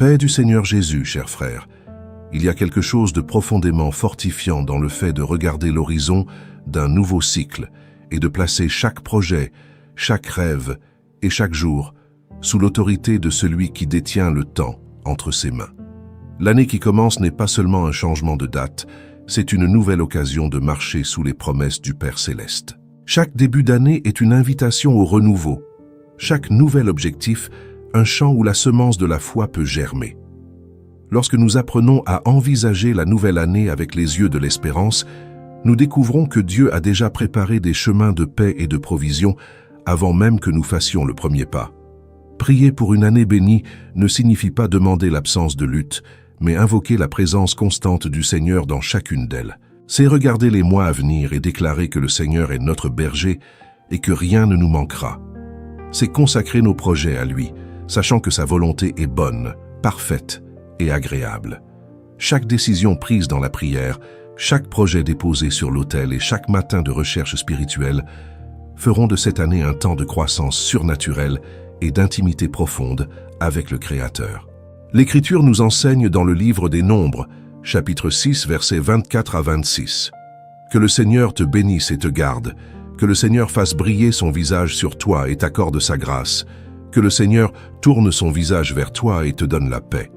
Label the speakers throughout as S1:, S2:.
S1: paix du Seigneur Jésus, chers frères. Il y a quelque chose de profondément fortifiant dans le fait de regarder l'horizon d'un nouveau cycle et de placer chaque projet, chaque rêve et chaque jour sous l'autorité de celui qui détient le temps entre ses mains. L'année qui commence n'est pas seulement un changement de date, c'est une nouvelle occasion de marcher sous les promesses du Père Céleste. Chaque début d'année est une invitation au renouveau. Chaque nouvel objectif, un champ où la semence de la foi peut germer. Lorsque nous apprenons à envisager la nouvelle année avec les yeux de l'espérance, nous découvrons que Dieu a déjà préparé des chemins de paix et de provision avant même que nous fassions le premier pas. Prier pour une année bénie ne signifie pas demander l'absence de lutte, mais invoquer la présence constante du Seigneur dans chacune d'elles. C'est regarder les mois à venir et déclarer que le Seigneur est notre berger et que rien ne nous manquera. C'est consacrer nos projets à lui, sachant que sa volonté est bonne, parfaite et agréable. Chaque décision prise dans la prière, chaque projet déposé sur l'autel et chaque matin de recherche spirituelle feront de cette année un temps de croissance surnaturelle et d'intimité profonde avec le Créateur. L'Écriture nous enseigne dans le livre des Nombres, chapitre 6, versets 24 à 26. Que le Seigneur te bénisse et te garde, que le Seigneur fasse briller son visage sur toi et t'accorde sa grâce, que le Seigneur tourne son visage vers toi et te donne la paix.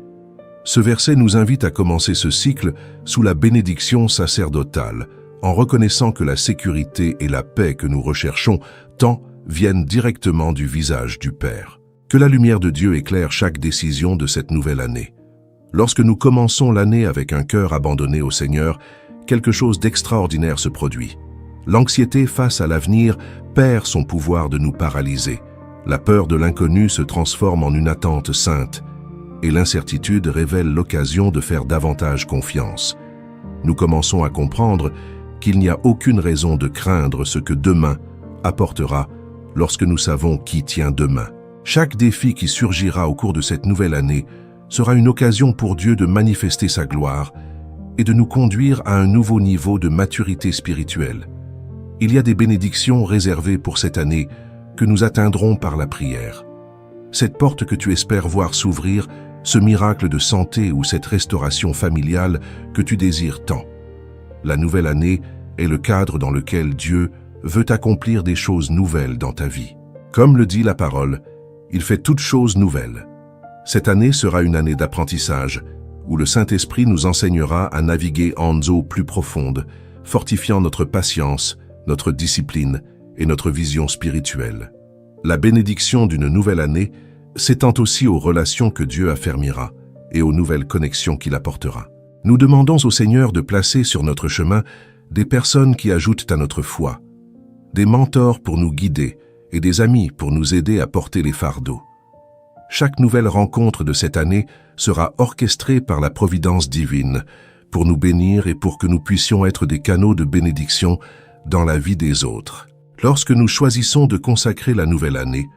S1: Ce verset nous invite à commencer ce cycle sous la bénédiction sacerdotale, en reconnaissant que la sécurité et la paix que nous recherchons tant viennent directement du visage du Père. Que la lumière de Dieu éclaire chaque décision de cette nouvelle année. Lorsque nous commençons l'année avec un cœur abandonné au Seigneur, quelque chose d'extraordinaire se produit. L'anxiété face à l'avenir perd son pouvoir de nous paralyser. La peur de l'inconnu se transforme en une attente sainte, et l'incertitude révèle l'occasion de faire davantage confiance. Nous commençons à comprendre qu'il n'y a aucune raison de craindre ce que demain apportera lorsque nous savons qui tient demain. Chaque défi qui surgira au cours de cette nouvelle année sera une occasion pour Dieu de manifester sa gloire et de nous conduire à un nouveau niveau de maturité spirituelle. Il y a des bénédictions réservées pour cette année que nous atteindrons par la prière. Cette porte que tu espères voir s'ouvrir, ce miracle de santé ou cette restauration familiale que tu désires tant. La nouvelle année est le cadre dans lequel Dieu veut accomplir des choses nouvelles dans ta vie. Comme le dit la parole, il fait toutes choses nouvelles. Cette année sera une année d'apprentissage, où le Saint-Esprit nous enseignera à naviguer en eaux plus profondes, fortifiant notre patience, notre discipline et notre vision spirituelle. La bénédiction d'une nouvelle année s'étend aussi aux relations que Dieu affermira et aux nouvelles connexions qu'il apportera. Nous demandons au Seigneur de placer sur notre chemin des personnes qui ajoutent à notre foi, des mentors pour nous guider et des amis pour nous aider à porter les fardeaux. Chaque nouvelle rencontre de cette année sera orchestrée par la providence divine pour nous bénir et pour que nous puissions être des canaux de bénédiction dans la vie des autres. Lorsque nous choisissons de consacrer la nouvelle année,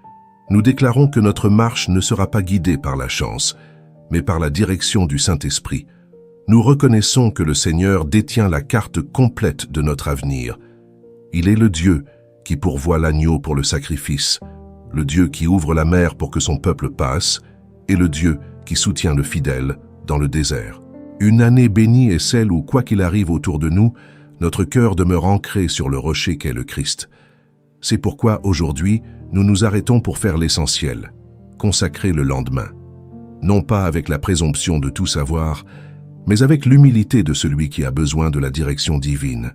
S1: nous déclarons que notre marche ne sera pas guidée par la chance, mais par la direction du Saint-Esprit. Nous reconnaissons que le Seigneur détient la carte complète de notre avenir. Il est le Dieu qui pourvoit l'agneau pour le sacrifice, le Dieu qui ouvre la mer pour que son peuple passe, et le Dieu qui soutient le fidèle dans le désert. Une année bénie est celle où, quoi qu'il arrive autour de nous, notre cœur demeure ancré sur le rocher qu'est le Christ. C'est pourquoi aujourd'hui, nous nous arrêtons pour faire l'essentiel, consacrer le lendemain. Non pas avec la présomption de tout savoir, mais avec l'humilité de celui qui a besoin de la direction divine.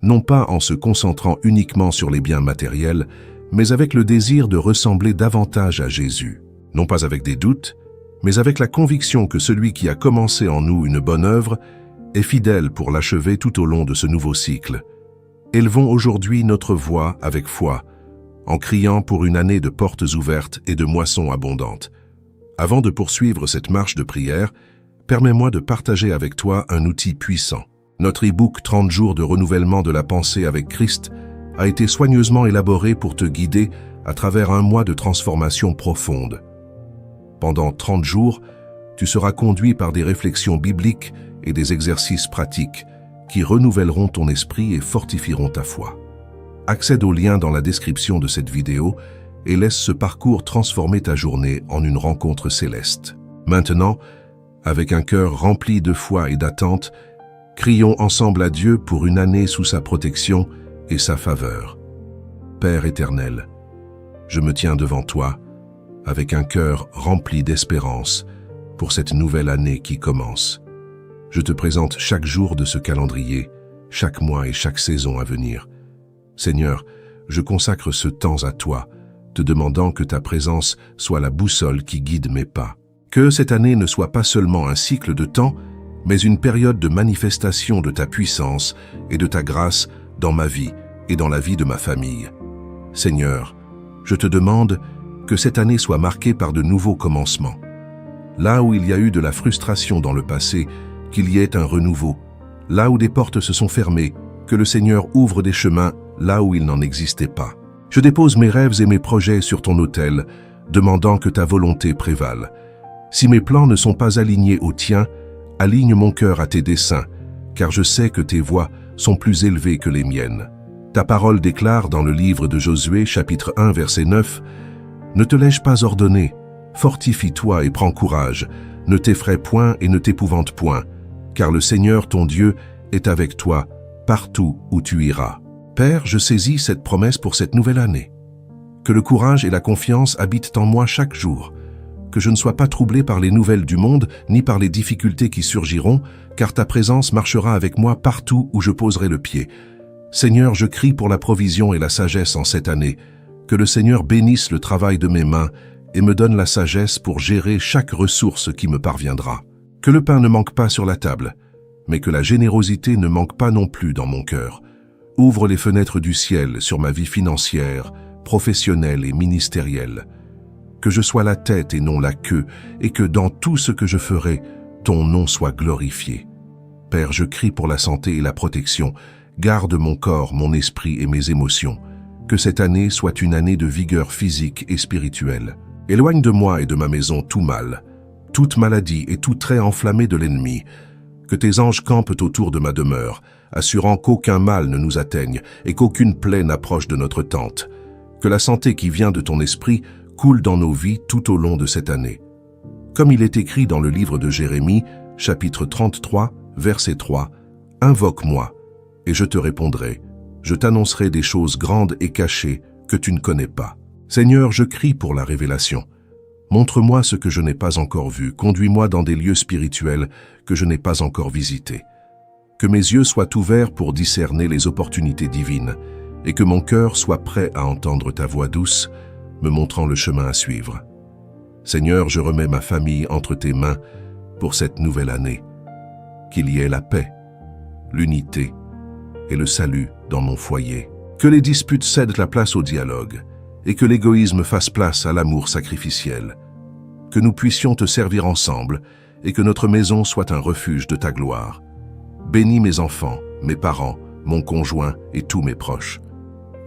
S1: Non pas en se concentrant uniquement sur les biens matériels, mais avec le désir de ressembler davantage à Jésus. Non pas avec des doutes, mais avec la conviction que celui qui a commencé en nous une bonne œuvre est fidèle pour l'achever tout au long de ce nouveau cycle. Élevons aujourd'hui notre voix avec foi, en criant pour une année de portes ouvertes et de moissons abondantes. Avant de poursuivre cette marche de prière, permets-moi de partager avec toi un outil puissant. Notre e-book 30 jours de renouvellement de la pensée avec Christ a été soigneusement élaboré pour te guider à travers un mois de transformation profonde. Pendant 30 jours, tu seras conduit par des réflexions bibliques et des exercices pratiques qui renouvelleront ton esprit et fortifieront ta foi. Accède au lien dans la description de cette vidéo et laisse ce parcours transformer ta journée en une rencontre céleste. Maintenant, avec un cœur rempli de foi et d'attente, crions ensemble à Dieu pour une année sous sa protection et sa faveur. Père éternel, je me tiens devant toi avec un cœur rempli d'espérance pour cette nouvelle année qui commence. Je te présente chaque jour de ce calendrier, chaque mois et chaque saison à venir. Seigneur, je consacre ce temps à toi, te demandant que ta présence soit la boussole qui guide mes pas. Que cette année ne soit pas seulement un cycle de temps, mais une période de manifestation de ta puissance et de ta grâce dans ma vie et dans la vie de ma famille. Seigneur, je te demande que cette année soit marquée par de nouveaux commencements. Là où il y a eu de la frustration dans le passé, qu'il y ait un renouveau. Là où des portes se sont fermées, que le Seigneur ouvre des chemins là où il n'en existait pas. Je dépose mes rêves et mes projets sur ton autel, demandant que ta volonté prévale. Si mes plans ne sont pas alignés aux tiens, aligne mon cœur à tes desseins, car je sais que tes voies sont plus élevées que les miennes. Ta parole déclare dans le livre de Josué, chapitre 1, verset 9, « Ne te l'ai-je pas ordonné? Fortifie-toi et prends courage, ne t'effraie point et ne t'épouvante point, car le Seigneur ton Dieu est avec toi partout où tu iras. » Père, je saisis cette promesse pour cette nouvelle année. Que le courage et la confiance habitent en moi chaque jour, que je ne sois pas troublé par les nouvelles du monde, ni par les difficultés qui surgiront, car ta présence marchera avec moi partout où je poserai le pied. Seigneur, je crie pour la provision et la sagesse en cette année, que le Seigneur bénisse le travail de mes mains et me donne la sagesse pour gérer chaque ressource qui me parviendra. Que le pain ne manque pas sur la table, mais que la générosité ne manque pas non plus dans mon cœur. Ouvre les fenêtres du ciel sur ma vie financière, professionnelle et ministérielle. Que je sois la tête et non la queue, et que dans tout ce que je ferai, ton nom soit glorifié. Père, je crie pour la santé et la protection. Garde mon corps, mon esprit et mes émotions. Que cette année soit une année de vigueur physique et spirituelle. Éloigne de moi et de ma maison tout mal, toute maladie et tout trait enflammé de l'ennemi. Que tes anges campent autour de ma demeure, assurant qu'aucun mal ne nous atteigne et qu'aucune plaie n'approche de notre tente. Que la santé qui vient de ton esprit coule dans nos vies tout au long de cette année. Comme il est écrit dans le livre de Jérémie, chapitre 33, verset 3, « Invoque-moi, et je te répondrai. Je t'annoncerai des choses grandes et cachées que tu ne connais pas. » Seigneur, je crie pour la révélation. Montre-moi ce que je n'ai pas encore vu. Conduis-moi dans des lieux spirituels que je n'ai pas encore visités. Que mes yeux soient ouverts pour discerner les opportunités divines et que mon cœur soit prêt à entendre ta voix douce, me montrant le chemin à suivre. Seigneur, je remets ma famille entre tes mains pour cette nouvelle année. Qu'il y ait la paix, l'unité et le salut dans mon foyer. Que les disputes cèdent la place au dialogue et que l'égoïsme fasse place à l'amour sacrificiel. Que nous puissions te servir ensemble et que notre maison soit un refuge de ta gloire. Bénis mes enfants, mes parents, mon conjoint et tous mes proches.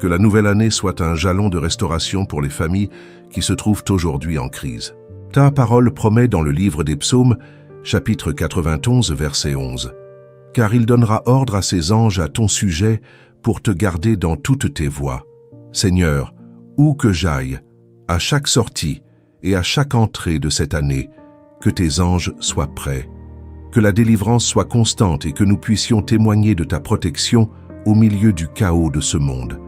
S1: Que la nouvelle année soit un jalon de restauration pour les familles qui se trouvent aujourd'hui en crise. Ta parole promet dans le livre des Psaumes, chapitre 91, verset 11, « Car il donnera ordre à ses anges à ton sujet pour te garder dans toutes tes voies. Seigneur, où que j'aille, à chaque sortie et à chaque entrée de cette année, que tes anges soient prêts. Que la délivrance soit constante et que nous puissions témoigner de ta protection au milieu du chaos de ce monde.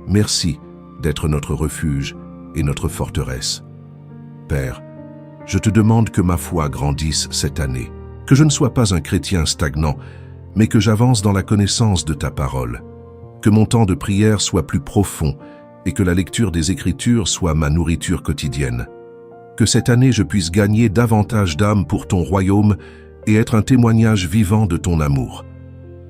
S1: Merci d'être notre refuge et notre forteresse. Père, je te demande que ma foi grandisse cette année, que je ne sois pas un chrétien stagnant, mais que j'avance dans la connaissance de ta parole, que mon temps de prière soit plus profond et que la lecture des Écritures soit ma nourriture quotidienne. Que cette année je puisse gagner davantage d'âmes pour ton royaume et être un témoignage vivant de ton amour.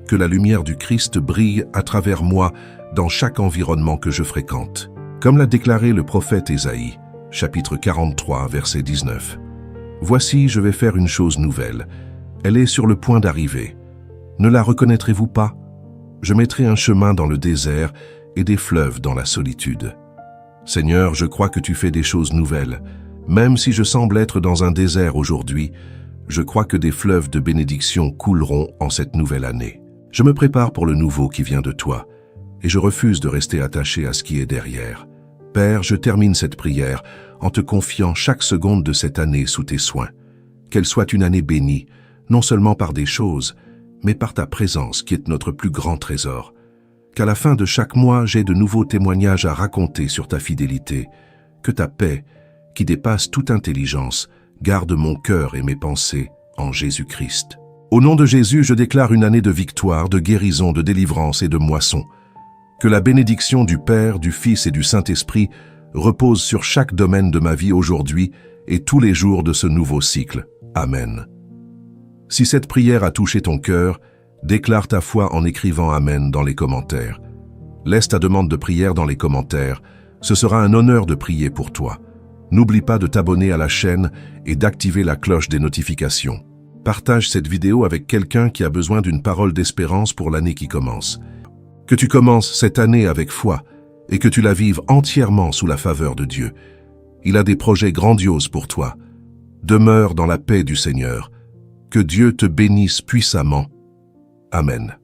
S1: Que la lumière du Christ brille à travers moi dans chaque environnement que je fréquente. Comme l'a déclaré le prophète Ésaïe, chapitre 43, verset 19. « Voici, je vais faire une chose nouvelle. Elle est sur le point d'arriver. Ne la reconnaîtrez-vous pas? Je mettrai un chemin dans le désert et des fleuves dans la solitude. Seigneur, je crois que tu fais des choses nouvelles. Même si je semble être dans un désert aujourd'hui, je crois que des fleuves de bénédiction couleront en cette nouvelle année. Je me prépare pour le nouveau qui vient de toi, et je refuse de rester attaché à ce qui est derrière. Père, je termine cette prière en te confiant chaque seconde de cette année sous tes soins. Qu'elle soit une année bénie, non seulement par des choses, mais par ta présence qui est notre plus grand trésor. Qu'à la fin de chaque mois, j'ai de nouveaux témoignages à raconter sur ta fidélité. Que ta paix, qui dépasse toute intelligence, garde mon cœur et mes pensées en Jésus-Christ. Au nom de Jésus, je déclare une année de victoire, de guérison, de délivrance et de moisson. Que la bénédiction du Père, du Fils et du Saint-Esprit repose sur chaque domaine de ma vie aujourd'hui et tous les jours de ce nouveau cycle. Amen. Si cette prière a touché ton cœur, déclare ta foi en écrivant Amen dans les commentaires. Laisse ta demande de prière dans les commentaires. Ce sera un honneur de prier pour toi. N'oublie pas de t'abonner à la chaîne et d'activer la cloche des notifications. Partage cette vidéo avec quelqu'un qui a besoin d'une parole d'espérance pour l'année qui commence. Que tu commences cette année avec foi et que tu la vives entièrement sous la faveur de Dieu. Il a des projets grandioses pour toi. Demeure dans la paix du Seigneur. Que Dieu te bénisse puissamment. Amen.